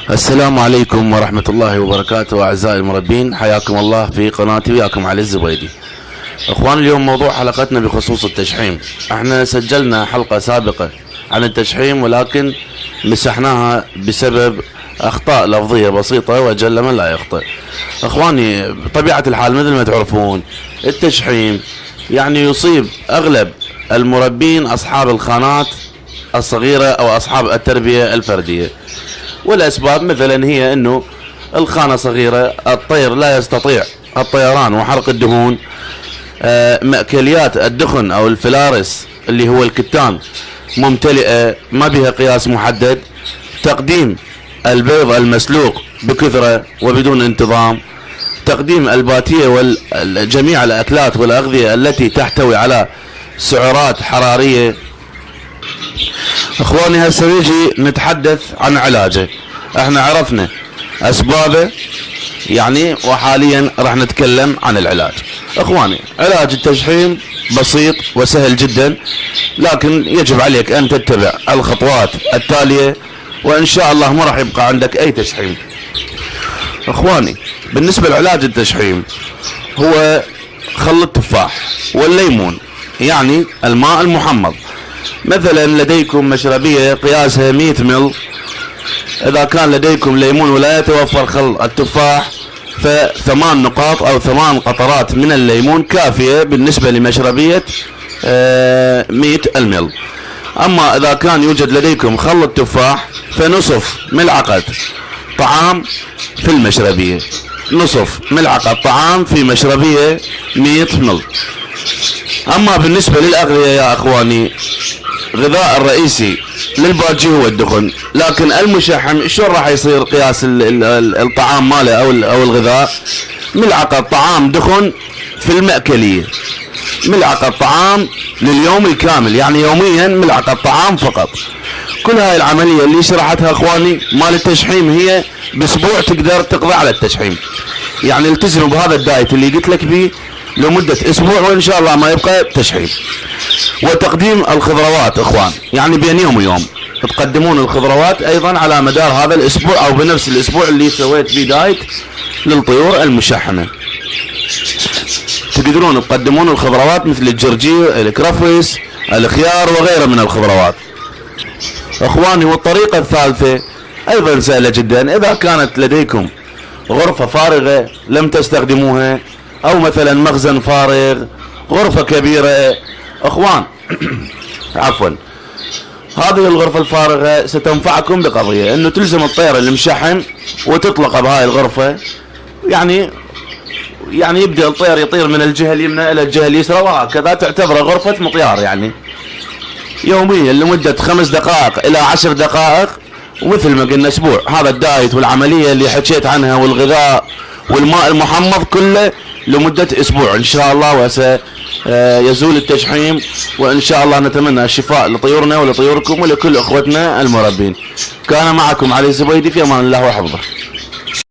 السلام عليكم ورحمة الله وبركاته. أعزائي المربين، حياكم الله في قناتي وياكم علي الزبيدي. اخوان، اليوم موضوع حلقتنا بخصوص التشحيم. احنا سجلنا حلقة سابقة عن التشحيم ولكن مسحناها بسبب اخطاء لفظية بسيطة وجل من لا يخطئ. اخواني، بطبيعة الحال مثل ما تعرفون التشحيم يعني يصيب اغلب المربين اصحاب الخانات الصغيرة او اصحاب التربية الفردية، والاسباب مثلا هي انه الخانة صغيرة، الطير لا يستطيع الطيران وحرق الدهون، مأكليات الدخن او الفلارس اللي هو الكتان ممتلئة ما بها قياس محدد، تقديم البيض المسلوق بكثرة وبدون انتظام، تقديم الباتية وجميع الاكلات والاغذية التي تحتوي على سعرات حرارية. اخواني، هسه نيجي نتحدث عن علاجه. احنا عرفنا اسبابه يعني، وحاليا راح نتكلم عن العلاج. اخواني، علاج التشحيم بسيط وسهل جدا، لكن يجب عليك ان تتبع الخطوات التالية وان شاء الله ما راح يبقى عندك اي تشحيم. اخواني، بالنسبة لعلاج التشحيم هو خل التفاح والليمون، يعني الماء المحمض. مثلا لديكم مشربية قياسها 100 مل، اذا كان لديكم ليمون ولا يتوفر خل التفاح ف8 نقاط او 8 قطرات من الليمون كافية بالنسبة لمشربية 100 المل. اما اذا كان يوجد لديكم خل التفاح فنصف ملعقة طعام في المشربية، نصف ملعقة طعام في مشربية 100 مل. اما بالنسبة للاغذية يا اخواني، غذاء الرئيسي للباجي هو الدخن، لكن المشحم شلون راح يصير قياس الطعام ماله او الغذاء؟ ملعقة طعام دخن في المأكلية، ملعقة طعام لليوم الكامل، يعني يوميا ملعقة طعام فقط. كل هاي العملية اللي شرحتها اخواني مال التشحيم هي باسبوع تقدر تقضي على التشحيم. يعني التزموا بهذا الدايت اللي قلت لك بيه لمدة اسبوع وان شاء الله ما يبقى تشحيم. وتقديم الخضروات اخوان، يعني بين يوم ويوم تقدمون الخضروات ايضا على مدار هذا الاسبوع او بنفس الاسبوع اللي سويت فيه دايت للطيور المشحمة. تقدرون تقدمون الخضروات مثل الجرجير، الكرفس، الخيار وغيره من الخضروات. اخواني، والطريقة الثالثة ايضا سهلة جدا. اذا كانت لديكم غرفة فارغة لم تستخدموها، او مثلا مخزن فارغ، غرفة كبيرة اخوان عفوا، هذه الغرفة الفارغة ستنفعكم بقضية انه تلزم الطير المشحم وتطلق بهاي الغرفة، يعني يبدأ الطير يطير من الجهة اليمنى الى الجهة اليسرى وهكذا، تعتبره غرفة مطيار يعني يوميا لمدة 5 دقائق الى 10 دقائق، ومثل ما قلنا اسبوع. هذا الدايت والعملية اللي حكيت عنها والغذاء والماء المحمض كله لمدة اسبوع ان شاء الله، وسيزول التشحيم، وان شاء الله نتمنى الشفاء لطيورنا ولطيوركم ولكل اخوتنا المربين. كان معكم علي الزبيدي، في امان الله وحفظه.